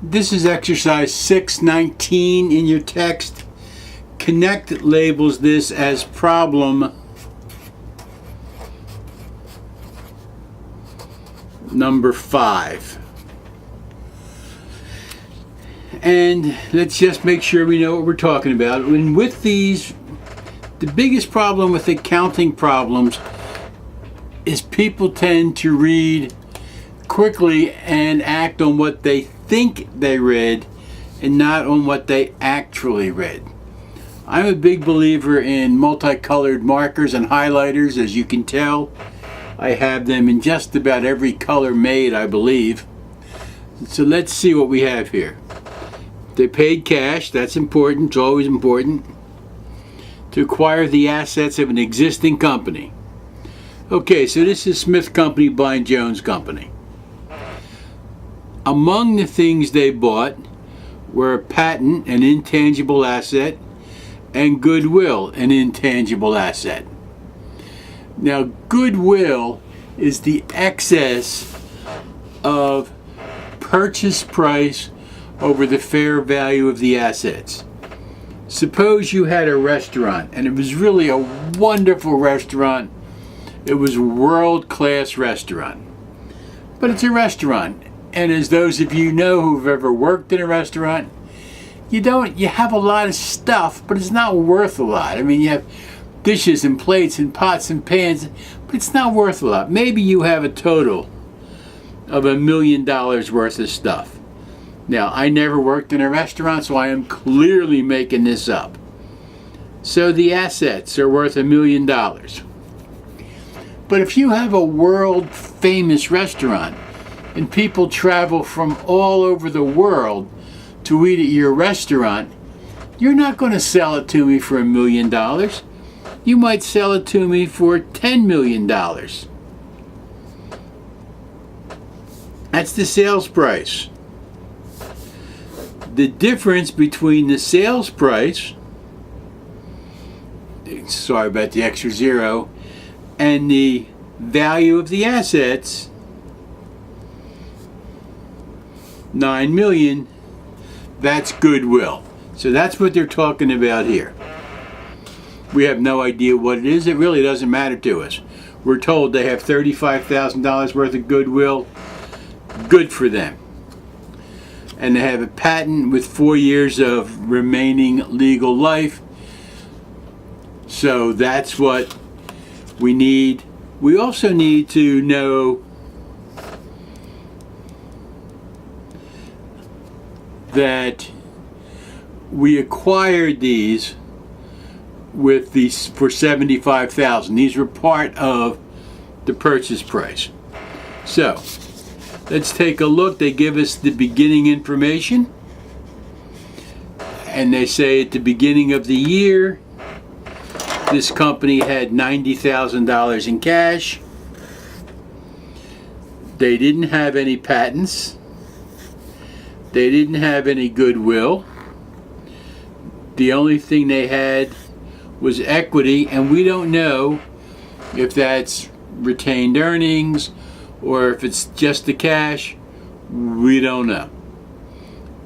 This is exercise 619 in your text. Connect labels this as problem number 5. And let's just make sure we know what we're talking about. And with these, the biggest problem with accounting problems is people tend to read quickly and act on what they think they read and not on what they actually read. I'm a big believer in multicolored markers and highlighters. As you can tell, I have them in just about every color made, I believe. So let's see what we have here. They paid cash, that's important, it's always important, to acquire the assets of an existing company. Okay, so this is Smith Company buying Jones Company. Among the things they bought were a patent, an intangible asset, and goodwill, an intangible asset. Now, goodwill is the excess of purchase price over the fair value of the assets. Suppose you had a restaurant, and it was really a wonderful restaurant. It was a world-class restaurant. But it's a restaurant, and as those of you know who've ever worked in a restaurant, you have a lot of stuff, but it's not worth a lot. I mean, you have dishes and plates and pots and pans, but it's not worth a lot. Maybe you have a total of $1 million worth of stuff. Now, I never worked in a restaurant, so I am clearly making this up. So the assets are worth $1 million. But if you have a world-famous restaurant and people travel from all over the world to eat at your restaurant, you're not going to sell it to me for $1 million. You might sell it to me for $10 million. That's the sales price. The difference between the sales price, sorry about the extra zero, and the value of the assets, $9 million, that's goodwill. So that's what they're talking about here. We have no idea what it is. It really doesn't matter to us. We're told they have $35,000 worth of goodwill. Good for them. And they have a patent with 4 years of remaining legal life. So that's what we need. We also need to know that we acquired these with these for $75,000. These were part of the purchase price. So let's take a look. They give us the beginning information, and they say at the beginning of the year this company had $90,000 in cash. They didn't have any patents. They didn't have any goodwill. The only thing they had was equity, and we don't know if that's retained earnings or if it's just the cash. We don't know.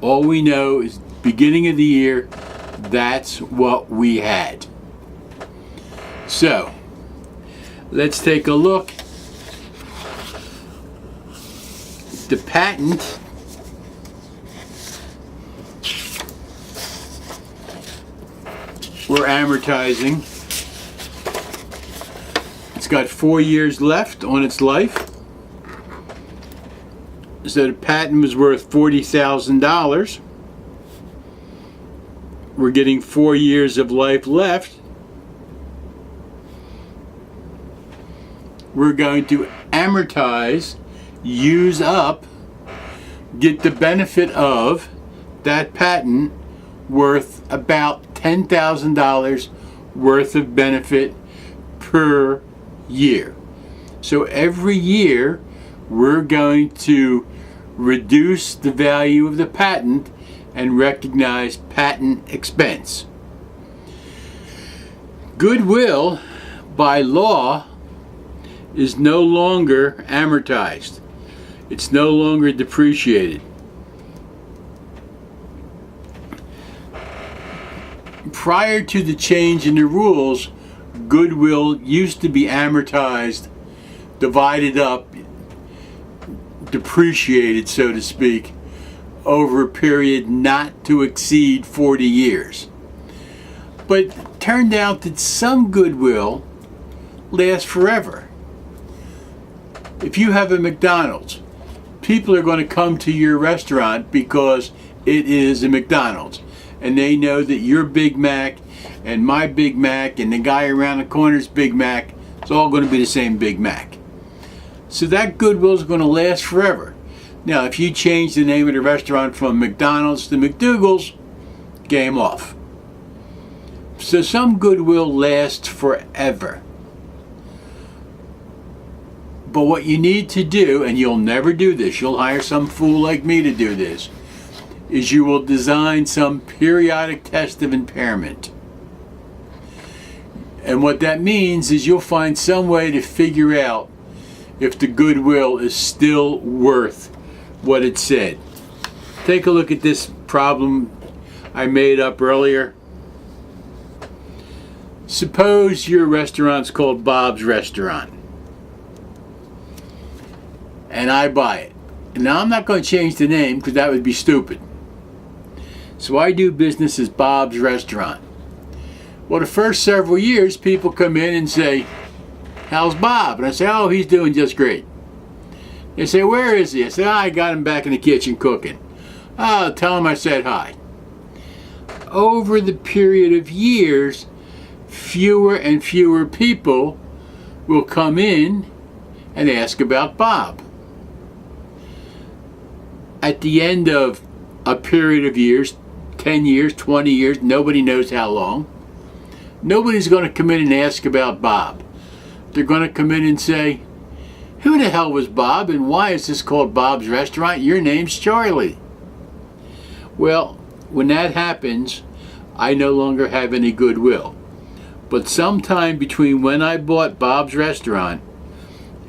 All we know is beginning of the year, that's what we had. So let's take a look. The patent we're amortizing. It's got 4 years left on its life. So the patent was worth $40,000. We're getting 4 years of life left. We're going to amortize, use up, get the benefit of that patent worth about $10,000 worth of benefit per year. So every year we're going to reduce the value of the patent and recognize patent expense. Goodwill, by law, is no longer amortized. It's no longer depreciated. prior to the change in the rules, goodwill used to be amortized, divided up, depreciated, so to speak, over a period not to exceed 40 years. But it turned out that some goodwill lasts forever. If you have a McDonald's, people are going to come to your restaurant because it is a McDonald's. And they know that your Big Mac and my Big Mac and the guy around the corner's Big Mac, it's all going to be the same Big Mac. So that goodwill is going to last forever. Now, if you change the name of the restaurant from McDonald's to McDougal's, game off. So some goodwill lasts forever. But what you need to do, and you'll never do this, you'll hire some fool like me to do this, is you will design some periodic test of impairment. And what that means is you'll find some way to figure out if the goodwill is still worth what it said. Take a look at this problem I made up earlier. Suppose your restaurant's called Bob's Restaurant, and I buy it. And now I'm not going to change the name because that would be stupid. So I do business as Bob's Restaurant. Well, the first several years, people come in and say, "How's Bob?" And I say, "Oh, he's doing just great." They say, "Where is he?" I say, "Oh, I got him back in the kitchen cooking." "Oh, tell him I said hi." Over the period of years, fewer and fewer people will come in and ask about Bob. At the end of a period of years, 10 years, 20 years, nobody knows how long, nobody's going to come in and ask about Bob. They're going to come in and say, "Who the hell was Bob, and why is this called Bob's Restaurant? Your name's Charlie." Well, when that happens, I no longer have any goodwill. But sometime between when I bought Bob's Restaurant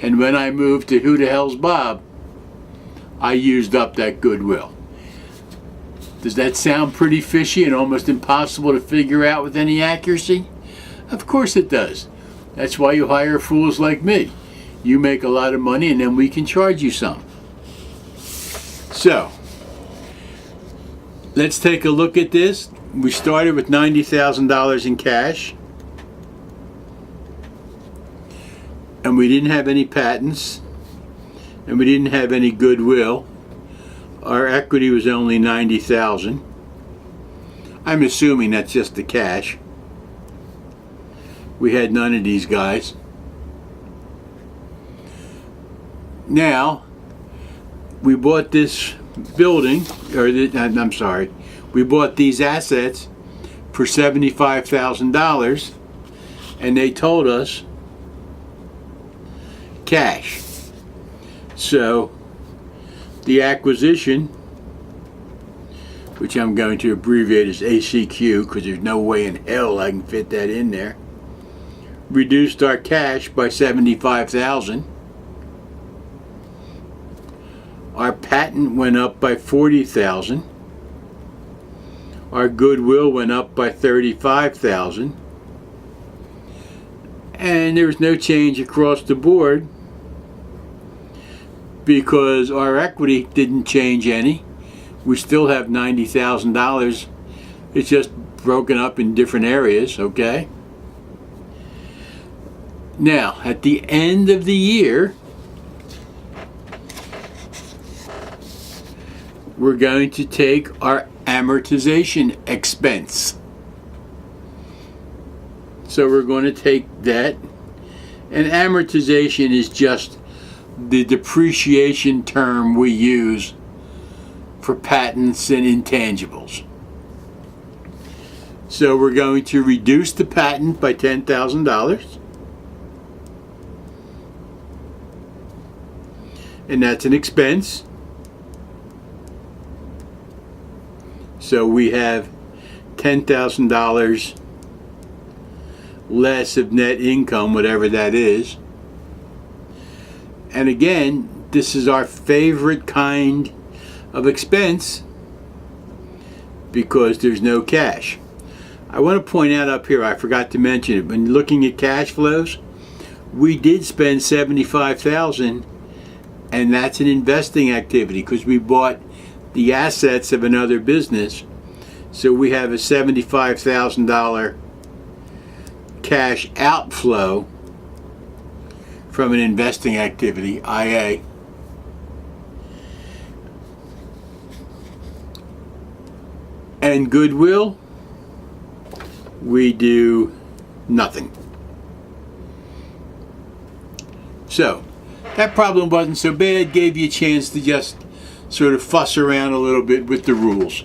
and when I moved to Who the Hell's Bob, I used up that goodwill. Does that sound pretty fishy and almost impossible to figure out with any accuracy? Of course it does. That's why you hire fools like me. You make a lot of money and then we can charge you some. So, let's take a look at this. We started with $90,000 in cash. And we didn't have any patents. And we didn't have any goodwill. Our equity was only $90,000. I'm assuming that's just the cash. We had none of these guys. Now, we bought this building, we bought these assets for $75,000, and they told us cash. So, the acquisition, which I'm going to abbreviate as ACQ because there's no way in hell I can fit that in there, reduced our cash by $75,000. Our patent went up by $40,000. Our goodwill went up by $35,000. And there was no change across the board because our equity didn't change any. We still have $90,000. It's just broken up in different areas, okay? Now, at the end of the year, we're going to take our amortization expense. So we're going to take that, and amortization is just the depreciation term we use for patents and intangibles. So we're going to reduce the patent by $10,000, and that's an expense. So we have $10,000 less of net income, whatever that is. And again, this is our favorite kind of expense because there's no cash. I want to point out up here, I forgot to mention it, when looking at cash flows, we did spend $75,000, and that's an investing activity because we bought the assets of another business. So we have a $75,000 cash outflow from an investing activity, IA. And goodwill, we do nothing. So that problem wasn't so bad, gave you a chance to just sort of fuss around a little bit with the rules.